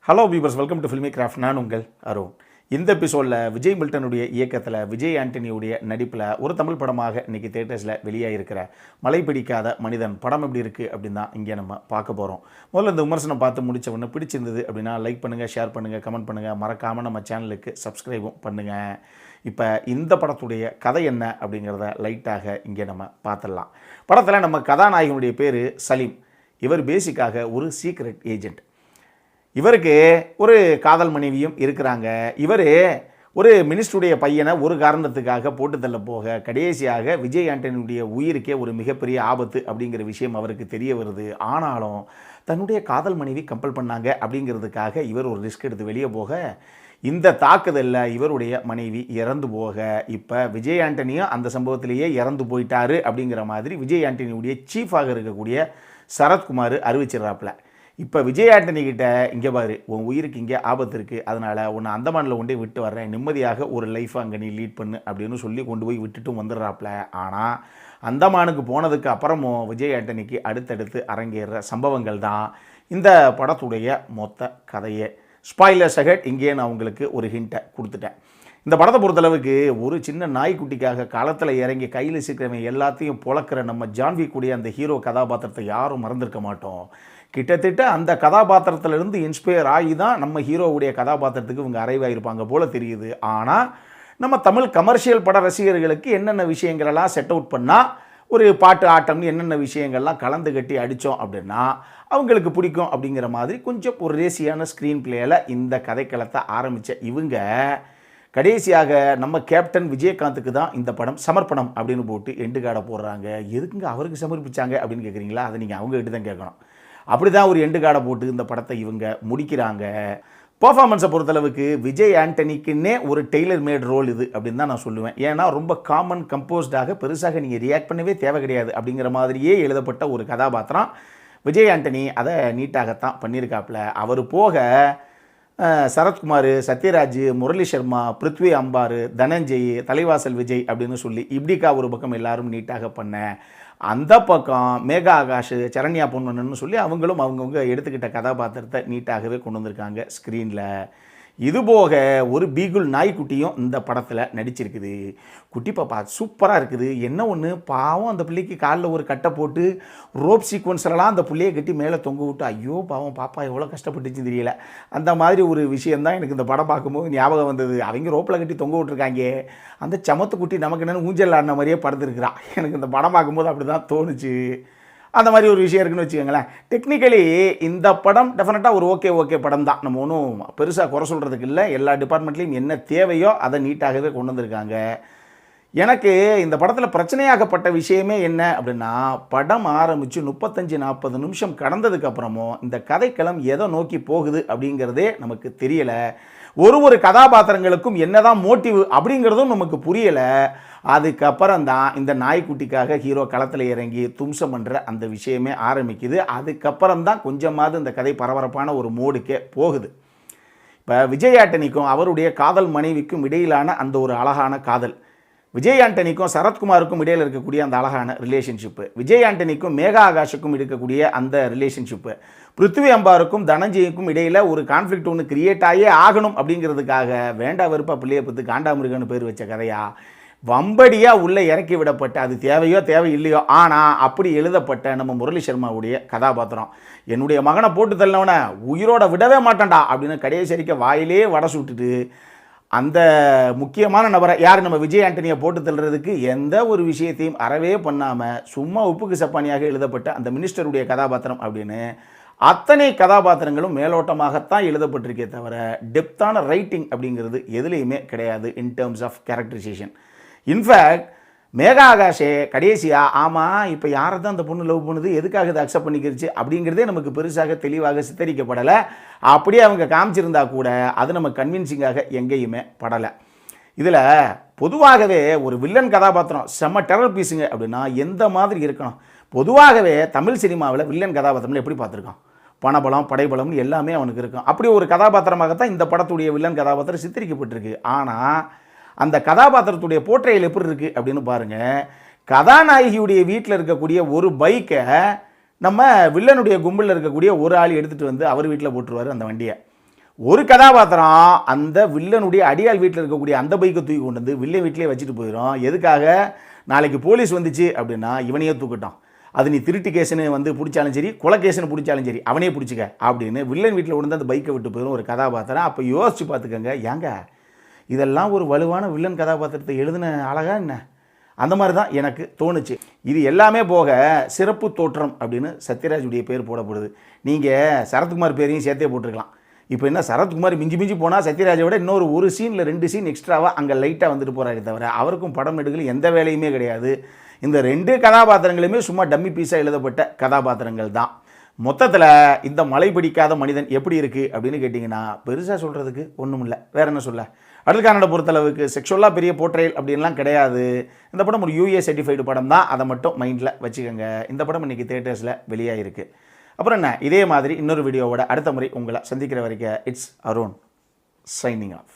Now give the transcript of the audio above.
Hello viewers, welcome to filmy craft. நான் உங்கள் அருண். இந்த எபிசோடில் விஜய் மில்டனுடைய இயக்கத்தில் விஜய் ஆண்டனியுடைய நடிப்பில் ஒரு தமிழ் படமாக இன்றைக்கி தேட்டர்ஸில் வெளியாகிருக்கிற மழை பிடிக்காத மனிதன் படம் எப்படி இருக்குது அப்படின்னு தான் இங்கே நம்ம பார்க்க போகிறோம். முதல்ல இந்த விமர்சனம் பார்த்து முடித்தவொன்னு பிடிச்சிருந்தது அப்படின்னா லைக் பண்ணுங்கள், ஷேர் பண்ணுங்கள், கமெண்ட் பண்ணுங்கள், மறக்காமல் நம்ம சேனலுக்கு சப்ஸ்கிரைபும் பண்ணுங்கள். இப்போ இந்த படத்துடைய கதை என்ன அப்படிங்கிறத லைட்டாக இங்கே நம்ம பார்த்துடலாம். படத்தில் நம்ம கதாநாயகனுடைய பேர் சலீம். இவர் பேசிக்காக ஒரு சீக்ரெட் ஏஜென்ட். இவருக்கு ஒரு காதல் மனைவியும் இருக்கிறாங்க. இவர் ஒரு மினிஸ்டருடைய பையனை ஒரு காரணத்துக்காக போட்டு தள்ள போக கடைசியாக விஜய் ஆண்டனியுடைய உயிருக்கே ஒரு மிகப்பெரிய ஆபத்து அப்படிங்கிற விஷயம் அவருக்கு தெரிய வருது. ஆனாலும் தன்னுடைய காதல் மனைவி கம்பல் பண்ணாங்க அப்படிங்கிறதுக்காக இவர் ஒரு ரிஸ்க் எடுத்து வெளியே போக இந்த தாக்குதலில் இவருடைய மனைவி இறந்து போக இப்போ விஜய் ஆண்டனியும் அந்த சம்பவத்திலேயே இறந்து போயிட்டாரு அப்படிங்கிற மாதிரி விஜய் ஆண்டனியுடைய சீஃபாக இருக்கக்கூடிய சரத்குமார் அறிவிச்சிடறாப்புல. இப்போ விஜய் ஆண்டனி கிட்ட இங்கே பாரு, உன் உயிருக்கு இங்கே ஆபத்து இருக்குது, அதனால் உன்னை அந்தமானில் கொண்டே விட்டு வர்றேன், நிம்மதியாக ஒரு லைஃப் அங்கே நீ லீட் பண்ணு அப்படின்னு சொல்லி கொண்டு போய் விட்டுட்டும் வந்துடுறாப்புல. ஆனால் அந்தமானுக்கு போனதுக்கு அப்புறமும் விஜய் ஆண்டனிக்கு அடுத்தடுத்து அரங்கேற சம்பவங்கள் தான் இந்த படத்துடைய மொத்த கதையே. ஸ்பாய்லர்ஸ் அஹெட், இங்கே நான் உங்களுக்கு ஒரு ஹிண்ட்டை கொடுத்துட்டேன். இந்த படத்தை பொறுத்தளவுக்கு ஒரு சின்ன நாய்க்குட்டிக்காக களத்தில் இறங்கி கையில் சீக்கிரமே எல்லாத்தையும் பொழக்கிற நம்ம ஜான்வி கூடிய அந்த ஹீரோ கதாபாத்திரத்தை யாரும் மறந்துருக்க மாட்டோம். கிட்டத்தட்ட அந்த கதாபாத்திரத்திலிருந்து இன்ஸ்பயர் ஆகி தான் நம்ம ஹீரோவுடைய கதாபாத்திரத்துக்கு இவங்க அரைவாயிருப்பாங்க போல தெரியுது. ஆனால் நம்ம தமிழ் கமர்ஷியல் பட ரசிகர்களுக்கு என்னென்ன விஷயங்களெல்லாம் செட் அவுட் பண்ணால் ஒரு பாட்டு ஆட்டம்னு என்னென்ன விஷயங்கள்லாம் கலந்து கட்டி அடித்தோம் அப்படின்னா அவங்களுக்கு பிடிக்கும் அப்படிங்கிற மாதிரி கொஞ்சம் ஒரு ரேசியான ஸ்க்ரீன் பிளேயில் இந்த கதைக்களத்தை ஆரம்பித்த இவங்க கடைசியாக நம்ம கேப்டன் விஜயகாந்துக்கு தான் இந்த படம் சமர்ப்பணம் அப்படின்னு போட்டு எண்டு கார்டை போடுறாங்க. எதுக்குங்க அவருக்கு சமர்ப்பிச்சாங்க அப்படின்னு கேட்குறீங்களா? அதை நீங்கள் அவங்ககிட்ட தான் கேட்கணும். அப்படி தான் ஒரு எண்டு கார்டை போட்டு இந்த படத்தை இவங்க முடிக்கிறாங்க. பர்ஃபார்மன்ஸை பொறுத்தளவுக்கு விஜய் ஆண்டனிக்குன்னே ஒரு டெய்லர் மேட் ரோல் இது அப்படின்னு தான் நான் சொல்லுவேன். ஏன்னா ரொம்ப காமன் கம்போஸ்டாக பெருசாக நீங்கள் ரியாக்ட் பண்ணவே தேவை கிடையாது அப்படிங்கிற மாதிரியே எழுதப்பட்ட ஒரு கதாபாத்திரம். விஜய் ஆண்டனி அதை நீட்டாகத்தான் பண்ணியிருக்காப்புல. அவர் போக சரத்குமார், சத்யராஜ், முரளி சர்மா, பிருத்வி அம்பார், தனஞ்சய், தலைவாசல் விஜய் அப்படின்னு சொல்லி இப்படிக்கா ஒரு பக்கம் எல்லாரும் நீட்டாக பண்ண, அந்த பக்கம் மேகா ஆகாஷ், சரண்யா பொன்வண்ணன்னு சொல்லி அவங்களும் அவங்கவுங்க எடுத்துக்கிட்ட கதாபாத்திரத்தை நீட்டாகவே கொண்டு வந்திருக்காங்க ஸ்க்ரீனில். இதுபோக ஒரு பீகுல் நாய்க்குட்டியும் இந்த படத்தில் நடிச்சிருக்குது. குட்டி பாப்பா சூப்பராக இருக்குது. என்ன ஒன்று, பாவம் அந்த பிள்ளைக்கு காலில் ஒரு கட்டை போட்டு ரோப் சீக்வன்ஸ்லாம் அந்த பிள்ளையை கட்டி மேலே தொங்க விட்டு, ஐயோ பாவம் பாப்பா எவ்வளோ கஷ்டப்பட்டுச்சுன்னு தெரியல. அந்த மாதிரி ஒரு விஷயந்தான் எனக்கு இந்த படம் பார்க்கும்போது ஞாபகம் வந்தது. அவங்க ரோப்பில் கட்டி தொங்க விட்டுருக்காங்க, அந்த சமத்து குட்டி நமக்கு என்னென்னு ஊஞ்சல் ஆடின மாதிரியே படுத்துருக்குறான். எனக்கு இந்த படம் பார்க்கும்போது அப்படி தான் தோணுச்சு. அந்த மாதிரி ஒரு விஷயம் இருக்குன்னு வச்சுக்கோங்களேன். டெக்னிக்கலி இந்த படம் டெஃபினட்டாக ஒரு ஓகே படம் தான். நம்ம ஒன்றும் பெருசாக குறை சொல்கிறதுக்கு இல்லை. எல்லா டிபார்ட்மெண்ட்லேயும் என்ன தேவையோ அதை நீட்டாகவே கொண்டு வந்திருக்காங்க. எனக்கு இந்த படத்தில் பிரச்சனையாகப்பட்ட விஷயமே என்ன அப்படின்னா, படம் ஆரம்பித்து 35-40 நிமிஷம் கடந்ததுக்கப்புறமும் இந்த கதைக்களம் எதை நோக்கி போகுது அப்படிங்கிறதே நமக்கு தெரியலை. ஒரு கதாபாத்திரங்களுக்கும் என்னதான் மோட்டிவ் அப்படிங்கிறதும் நமக்கு புரியலை. அதுக்கப்புறம் தான் இந்த நாய்க்குட்டிக்காக ஹீரோ களத்தில் இறங்கி தும்சம் பண்ணுற அந்த விஷயமே ஆரம்பிக்குது. அதுக்கப்புறம் தான் கொஞ்சமாவது இந்த கதை பரபரப்பான ஒரு மோடுக்கே போகுது. இப்போ விஜய் ஆண்டனிக்கும் அவருடைய காதல் மனைவிக்கும் இடையிலான அந்த ஒரு அழகான காதல், விஜய் ஆண்டனிக்கும் சரத்குமாருக்கும் இடையில் இருக்கக்கூடிய அந்த அழகான ரிலேஷன்ஷிப்பு, விஜய் ஆண்டனிக்கும் மேகா ஆகாஷுக்கும் இருக்கக்கூடிய அந்த ரிலேஷன்ஷிப்பு, பிருத்வி அம்பாருக்கும் தனஞ்சய்க்கும் இடையில் ஒரு கான்ஃப்ளிக்ட் ஒன்று கிரியேட் ஆகியே ஆகணும் அப்படிங்கிறதுக்காக வேண்டா வெறுப்பா பிள்ளையை பற்றி காண்டாமிருகன்னு பேர் வச்ச கதையா வம்படியாக உள்ளே இறக்கி விடப்பட்ட, அது தேவையோ இல்லையோ ஆனால் அப்படி எழுதப்பட்ட நம்ம முரளி சர்மாவுடைய கதாபாத்திரம், என்னுடைய மகனை போட்டு தள்ளவனை உயிரோட விடவே மாட்டான்டா அப்படின்னு கடைசி வாயிலே வடை சுட்டுட்டு அந்த முக்கியமான நபரை யார் நம்ம விஜய் ஆண்டனியை போட்டு தள்ளுறதுக்கு எந்த ஒரு விஷயத்தையும் அறவே பண்ணாமல் சும்மா உப்புக்கு சப்பானியாக எழுதப்பட்ட அந்த மினிஸ்டருடைய கதாபாத்திரம் அப்படின்னு அத்தனை கதாபாத்திரங்களும் மேலோட்டமாகத்தான் எழுதப்பட்டிருக்கே தவிர டெப்த்தான ரைட்டிங் அப்படிங்கிறது எதுலேயுமே கிடையாது in terms of characterisation. In fact Megha ஆகாஷே கடைசியாக ஆமாம் இப்போ யாரை தான் அந்த பொண்ணு லவ் பண்ணுது, எதுக்காக இதை அக்செப்ட் பண்ணிக்கிருச்சு அப்படிங்கிறதே நமக்கு பெருசாக தெளிவாக சித்தரிக்கப்படலை. அப்படியே அவங்க காமிச்சிருந்தா கூட அது நம்ம கன்வின்சிங்காக எங்கேயுமே படலை. இதில் பொதுவாகவே ஒரு வில்லன் கதாபாத்திரம் செம்ம டெரர் பீஸுங்க அப்படின்னா எந்த மாதிரி இருக்கணும்? பொதுவாகவே தமிழ் சினிமாவில் வில்லன் கதாபாத்திரம்னு எப்படி பார்த்துருக்கோம்? பணபலம், படைபலம்னு எல்லாமே அவனுக்கு இருக்கும். அப்படி ஒரு கதாபாத்திரமாகத்தான் இந்த படத்துடைய வில்லன் கதாபாத்திரம் சித்தரிக்கப்பட்டிருக்கு. ஆனால் அந்த கதாபாத்திரத்துடைய போர்ட்ரையல் எப்படி இருக்குது அப்படின்னு பாருங்கள். கதாநாயகியுடைய வீட்டில் இருக்கக்கூடிய ஒரு பைக்கை நம்ம வில்லனுடைய கும்பலில் இருக்கக்கூடிய ஒரு ஆள் எடுத்துகிட்டு வந்து அவர் வீட்டில் போட்டுருவார் அந்த வண்டியை. ஒரு கதாபாத்திரம் அந்த வில்லனுடைய அடியாள் வீட்டில் இருக்கக்கூடிய அந்த பைக்கை தூக்கி கொண்டு வந்து வில்லன் வீட்டிலே வச்சுட்டு போயிடும். எதுக்காக? நாளைக்கு போலீஸ் வந்துச்சு அப்படின்னா இவனையே தூக்கட்டும், அது நீ திருட்டு கேஸுன்னு வந்து பிடிச்சாலும் சரி, கொலை கேஸுன்னு பிடிச்சாலும் சரி, அவனே பிடிச்சிக்க அப்படின்னு வில்லன் வீட்டில் கொண்டு அந்த பைக்கை விட்டு போயிடும் ஒரு கதாபாத்திரம். அப்போ யோசிச்சு பார்த்துக்கங்க, ஏங்க இதெல்லாம் ஒரு வலுவான வில்லன் கதாபாத்திரத்தை எழுதின அழகா என்ன? அந்த மாதிரி தான் எனக்கு தோணுச்சு. இது எல்லாமே போக சிறப்பு தோற்றம் அப்படின்னு சத்யராஜுடைய பேர் போடப்படுது. நீங்கள் சரத்குமார் பேரையும் சேர்த்தே போட்டிருக்கலாம். இப்போ என்ன, சரத்குமார் மிஞ்சி போனால் சத்யராஜை விட இன்னொரு ஒரு சீனில் 2 சீன் எக்ஸ்ட்ராவாக அங்கே லைட்டாக வந்துட்டு போகிறாரே தவிர அவருக்கும் படம் எடுக்கல எந்த வேலையுமே கிடையாது. இந்த 2 கதாபாத்திரங்களுமே சும்மா டம்மி பீஸாக எழுதப்பட்ட கதாபாத்திரங்கள் தான். மொத்தத்தில் இந்த மலை பிடிக்காத மனிதன் எப்படி இருக்குது அப்படின்னு கேட்டிங்கன்னா பெருசாக சொல்கிறதுக்கு ஒன்றும் இல்லை. வேறு என்ன சொல்ல, அடுத்த பொறுத்தளவுக்கு செக்ஷுவலாக பெரிய போர்ட்ரேல் அப்படின்லாம் கிடையாது. இந்த படம் ஒரு UA சர்டிஃபைடு படம் தான், அதை மட்டும் மைண்டில் வச்சுக்கோங்க. இந்த படம் இன்றைக்கி தியேட்டர்ஸில் வெளியாகிருக்கு. அப்புறம் என்ன, இதே மாதிரி இன்னொரு வீடியோவோட அடுத்த முறை உங்களை சந்திக்கிற வரைக்கும் இட்ஸ் அருண் சைனிங் ஆஃப்.